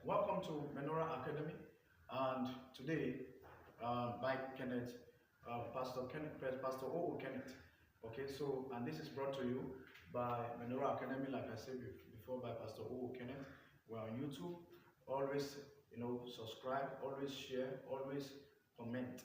Welcome to Menorah Academy, and today by Kenneth, Pastor O. Kenneth. Okay, so and this is brought to you by Menorah Academy, like I said before, by Pastor O. Kenneth. We're on YouTube. Always, subscribe, always share, always comment.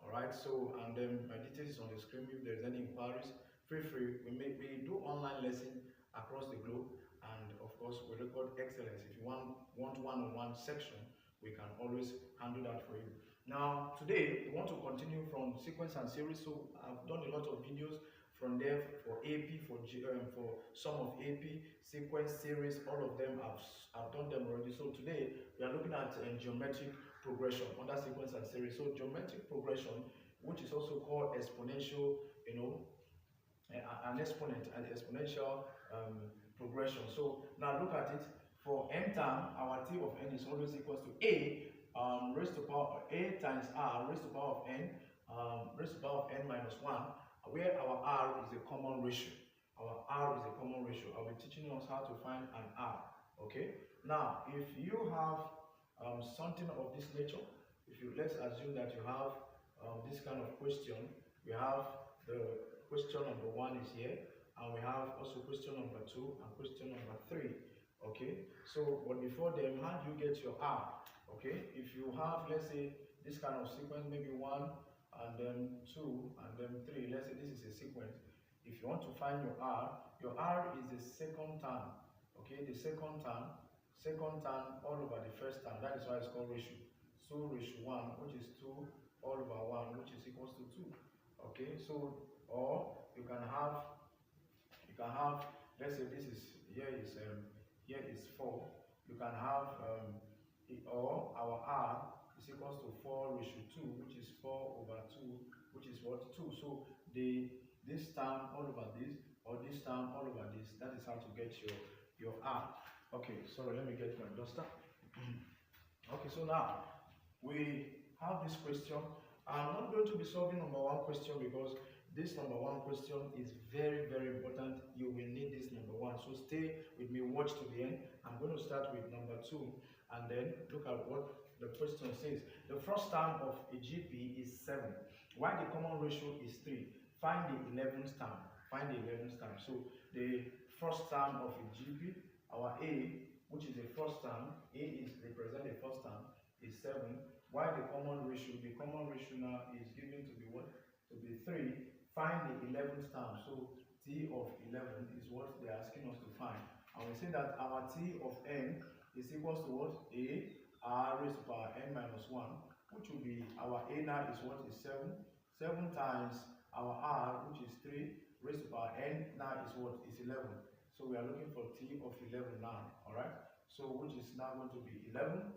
All right. So and then my details is on the screen. If there's any inquiries, feel free. We do online lesson across the globe. And of course, we record excellence. If you want one-on-one section, we can always handle that for you. Now, today, we want to continue from sequence and series. So I've done a lot of videos from there for AP, for some of AP, sequence, series, all of them, I've done them already. So today, we are looking at geometric progression under sequence and series. So geometric progression, which is also called exponential, an exponent, an exponential progression. So now look at it. For n term, our t of n is always equals to a raised to the power of a times r raised to the power of n raised to the power of n minus 1, where our r is a common ratio. Our r is a common ratio. I'll be teaching us how to find an r. Okay. Now, if you have something of this nature, let's assume that you have this kind of question. We have the question number 1 is here. And we have also question number 2 and question number 3. Okay, so but before them, how do you get your R? Okay, if you have, let's say, this kind of sequence, maybe 1 and then 2 and then 3, let's say this is a sequence. If you want to find your R is the second term. Okay, the second term all over the first term. That is why it's called ratio. So ratio 1, which is 2 all over 1, which is equals to 2. Okay, so or you can have, let's say this is here is 4. You can have or our r is equals to 4 ratio 2, which is 4 over 2, which is what? 2. So this term all over this, or this term all over this, that is how to get your r. Okay, sorry, let me get my duster. Okay, so now we have this question. I'm not going to be solving number 1 question because this number 1 question is very, very important. You will need this number 1. So stay with me, watch to the end. I'm going to start with number 2 and then look at what the question says. The first term of a GP is 7. While the common ratio is 3. Find the 11th term. Find the 11th term. So the first term of a GP, our A, which is the first term, A is represent the first term, is 7. While the common ratio now is given to be what? To be 3. Find the 11th term. So t of 11 is what they're asking us to find. And we say that our t of n is equals to what? A r raised to the power n minus 1, which will be our a now is what? Is 7. 7 times our r, which is 3, raised to the power n now is what? Is 11. So we are looking for t of 11 now. Alright? So which is now going to be 11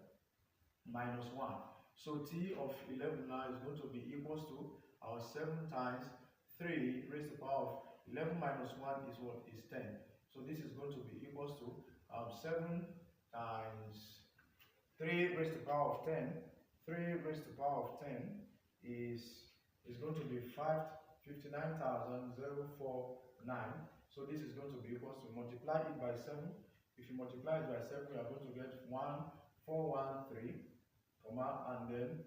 minus 1. So t of 11 now is going to be equals to our 7 times 3 raised to the power of 11 minus 1 is what? Is 10. So this is going to be equals to 7 times 3 raised to the power of 10. 3 raised to the power of 10 is going to be 59,049. So this is going to be equals to, multiply it by 7. If you multiply it by 7, we are going to get 1413, comma, and then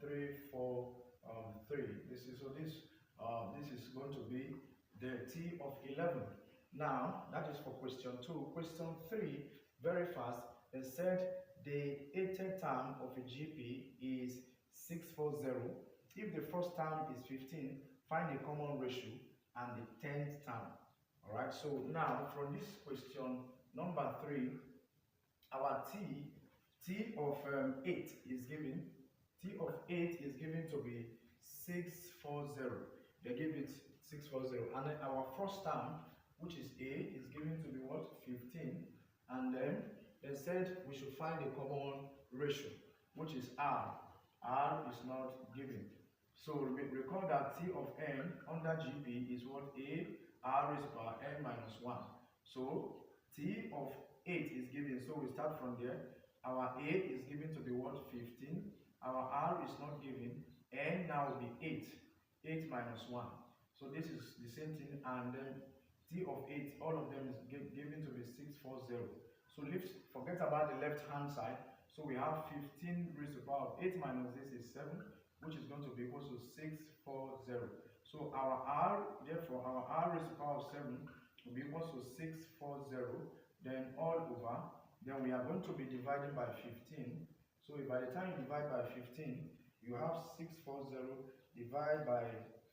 343. This is going to be the t of 11. Now, that is for question 2. Question 3, very fast. They said the 80th term of a GP is 640. If the first term is 15, find the common ratio and the 10th term. Alright, so now from this question number 3, our t of 8 is given. T of 8 is given to be 640. They give it 640. And then our first term, which is A, is given to be what? 15. And then they said we should find the common ratio, which is R. R is not given. So recall that T of n under GP is what? A R raised to the power n minus 1. So T of 8 is given. So we start from there. Our A is given to be what? 15. Our R is not given. N now will be 8. 8 minus 1. So this is the same thing. And then T of 8, all of them is given to be 640. So forget about the left hand side. So we have 15 raised to the power of 8 minus this is 7, which is going to be equal to 640. So our R, therefore our R raised to the power of 7 will be equal to 640, then all over, then we are going to be dividing by 15. So by the time you divide by 15, you have 640 divided by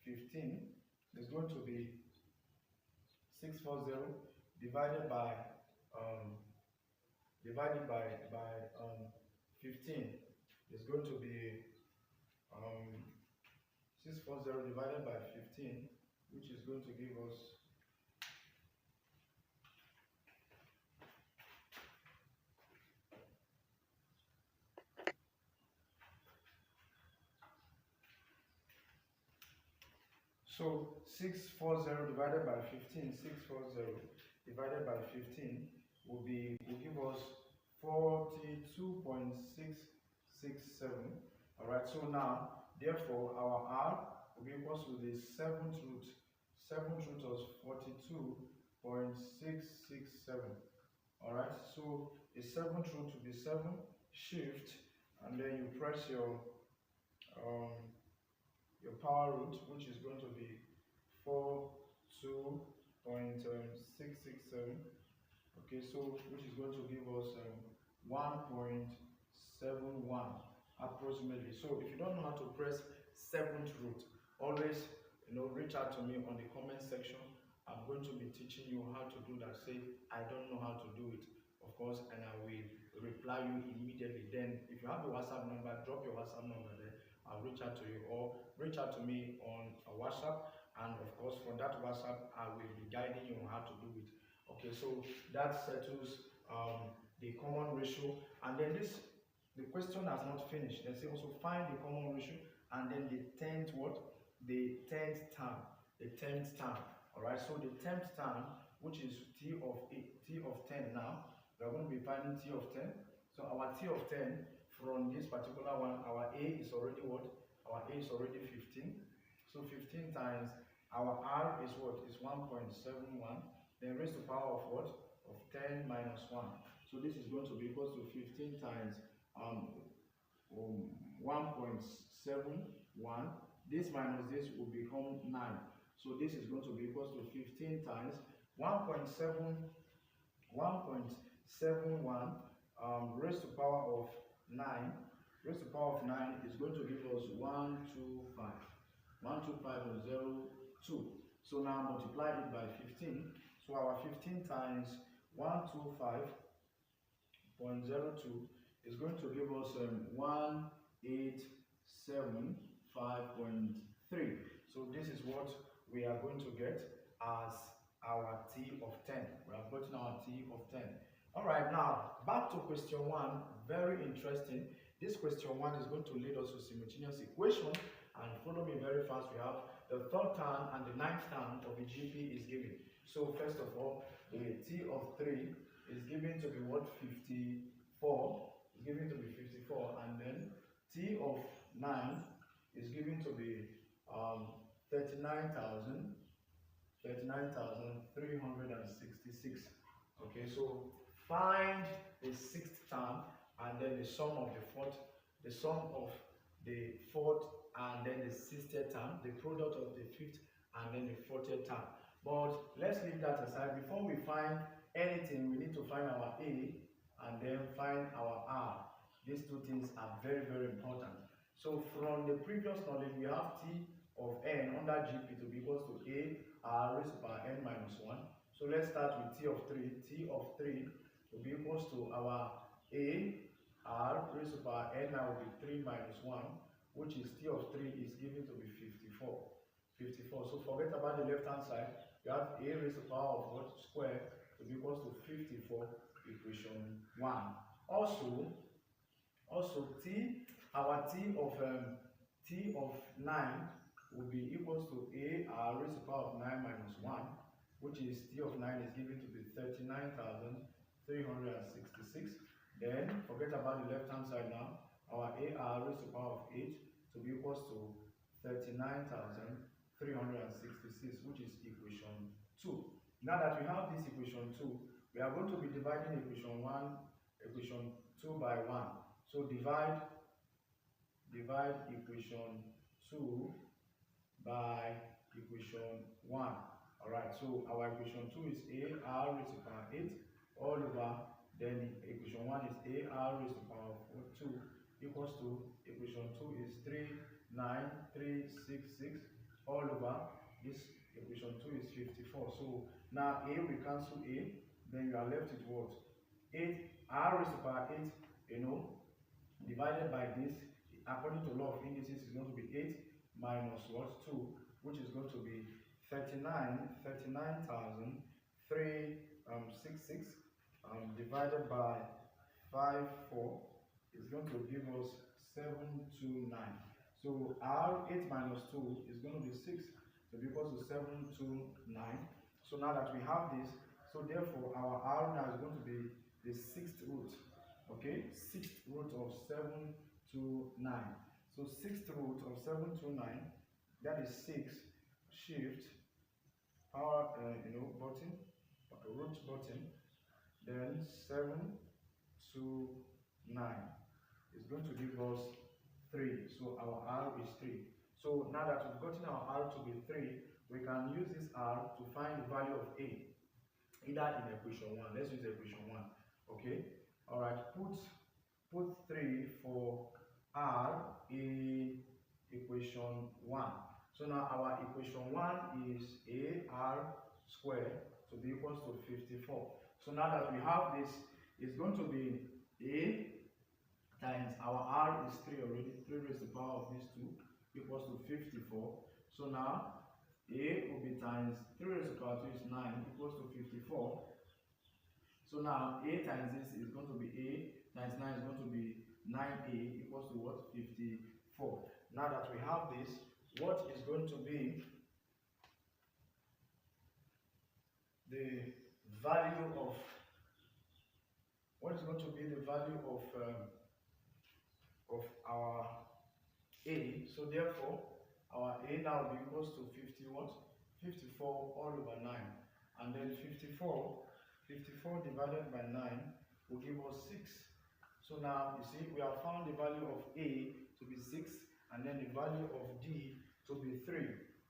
15 is going to be 640 divided by 15 is going to be 640 divided by 15, which is going to give us so 640 divided by 15, 640 divided by 15 will give us 42.667. All right, so now therefore our R will be equal to the seventh root of 42.667. all right, so the seventh root will be 7, shift, and then you press your power root, which is going to be 42.667. okay, so which is going to give us 1.71 approximately. So if you don't know how to press seventh root, always reach out to me on the comment section. I'm going to be teaching you how to do that. Say I don't know how to do it, of course, and I will reply you immediately. Then if you have a WhatsApp number, drop your WhatsApp number there. I'll reach out to you, or reach out to me on WhatsApp, and of course from that WhatsApp I will be guiding you on how to do it. Okay, so that settles the common ratio, and then the question has not finished. They say also find the common ratio and then the 10th term. All right, so the 10th term, which is t of 10 now, we are going to be finding t of 10. So our t of 10 from this particular one, our a is already what? Our a is already 15. So 15 times our r is what? Is 1.71. Then raised to the power of what? Of 10 minus 1. So this is going to be equal to 15 times 1.71. This minus this will become 9. So this is going to be equal to 15 times 1.71 raised to the power of 9. Raised to the power of 9 is going to give us 125. 125.02. So now multiply it by 15. So our 15 times 125.02 is going to give us 1875.3. So this is what we are going to get as our T of 10. We have gotten our T of 10. All right, now back to question 1. Very interesting. This question 1 is going to lead us to simultaneous equation, and follow me very fast. We have the third term and the 9th term of the GP is given. So first of all, the T of 3 is given to be what? 54. Is given to be 54, and then T of 9 is given to be 39,366. Okay, so find the 6th term and then the sum of the fourth, and then the 60th term, the product of the 5th and then the 40th term. But let's leave that aside. Before we find anything, we need to find our A and then find our R. These two things are very, very important. So from the previous knowledge, we have T of n under GP to be equal to A R raised to the power n minus 1. So let's start with T of 3. T of 3 will be equal to our A R raised to the power n now will be 3 minus 1, which is T of 3 is given to be 54. 54. So forget about the left hand side. You have A raised to the power of what? Square to be equal to 54, equation 1. Also our T of 9 will be equals to A R raised to the power of 9 minus 1, which is T of 9 is given to be 39,366. Then forget about the left hand side now. Our A R raised to the power of 8 to be equals to 39,366, which is equation 2. Now that we have this equation 2, We are going to be dividing equation 2 by 1. So divide equation 2 by equation 1. Alright, so our equation 2 is a r raised to the power 8 all over, then equation 1 is a r raised to the power 2 equals to equation 2 is 39366 all over, this equation 2 is 54. So now a, we cancel a, then you are left with what? 8 r raised to the power 8, divided by this, according to law of indices, is going to be 8 minus what? 2, which is going to be 39,366 divided by 54 is going to give us 729. So r 8 minus 2 is going to be 6, so equals to 729. So now that we have this, so therefore our r now is going to be the 6th root. Okay, 6th root of 729. So 6th root of 729, that is 6, shift, power, button, root button, then 729 is going to give us 3. So our r is 3. So now that we've gotten our r to be 3, we can use this r to find the value of a, either in equation 1. Let's use equation 1. Okay. All right. Put 3 for r in equation 1. So now our equation 1 is ar squared to be equals to 54. So now that we have this, it's going to be a times our r is 3 already, 3 raised to the power of these 2 equals to 54. So now a will be times 3 raised to the power 2 is 9 equals to 54. So now a times this is going to be a times 9 is going to be 9a equals to what? 54. Now that we have this, what is going to be the value of our a? So therefore our a now will be equals to 50 what? 54 all over 9, and then 54 divided by 9 will give us 6. So now you see we have found the value of a to be 6 and then the value of d to be 3.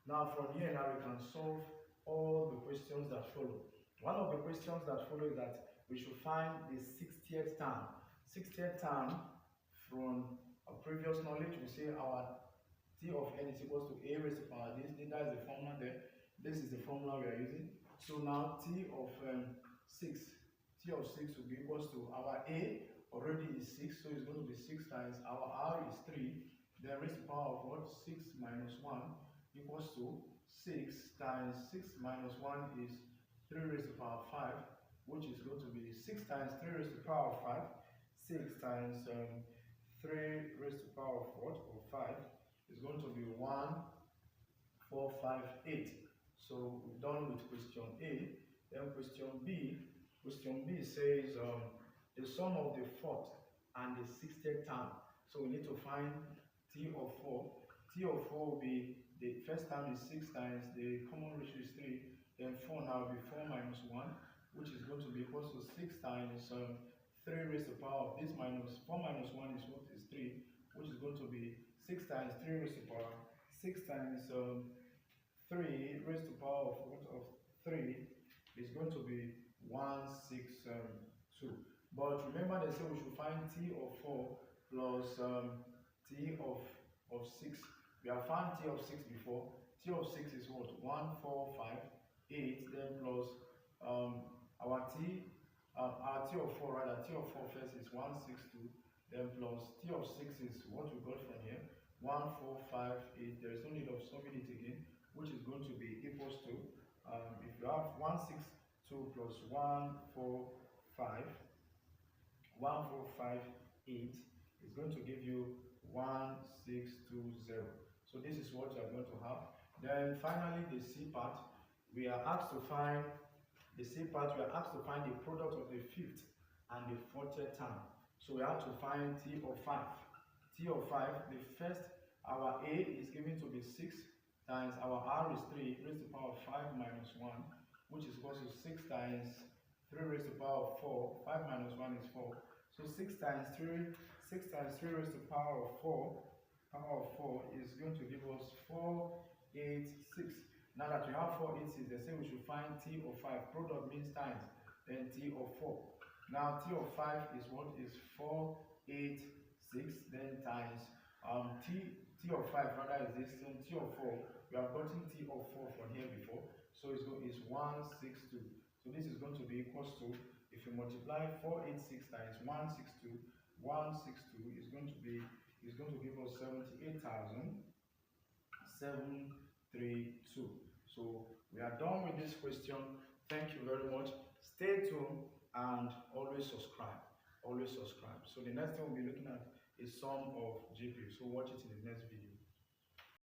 Now from here now we can solve all the questions that follow. One of the questions that follow is that we should find the 60th term. 60th term, from our previous knowledge, we say our t of n is equals to a raised to the power this. That is the formula there. This is the formula we are using. So now t of 6 will be equals to our a already is 6, so it's going to be 6 times our r is 3. Then raised to the power of what? 6 minus 1 equals to 6 times 6 minus 1 is 3 raised to the power 5, which is going to be 6 times 3 raised to the power of 5. 6 times 3 raised to the power of what? Of 5 is going to be 1458. So we're done with question A. Then question B. Question B says the sum of the 4th and the 60th term. So we need to find t of 4. T of 4 will be, the first term is 6 times the common ratio is 3. Then 4 now will be 4 minus 1, which is going to be equal to 6 times 3 raised to the power of this minus 4 minus 1 is what is 3, which is going to be 6 times 3 raised to the power 6 times 3 raised to the power of what of 3 is going to be 162. But remember they say we should find t of 4 plus t of 6. We have found t of 6 before. T of 6 is what? 1458. Then plus our t of 4 rather. T of 4 first is 162. Then plus t of 6 is what we got from here, 1458. There is no need of solving it again, which is going to be equals to if you have 162 plus 1458 is going to give you 1620. So this is what you are going to have. Then finally the C part, we are asked to find the product of the 5th and the 40th term. So we have to find t of 5. T of 5, the first, our a is given to be 6 times our r is 3 raised to the power of 5 minus 1, which is equal to 6 times 3 raised to the power of 4. 5 minus 1 is 4. So 6 times 3, 6 times 3 raised to the power of 4, is going to give us 486. Now that we have 486, they say we should find T of 5. Product means times, then T of 4. Now T of 5 is what? Is 486, then times T of 5 rather is this, so T of 4. We have gotten T of 4 from here before, so it's 162. So this is going to be equals to, if you multiply 486 times 162 is going to give us 78,732. So we are done with this question. Thank you very much. Stay tuned and always subscribe. So the next thing we'll be looking at is sum of GP. So watch it in the next video.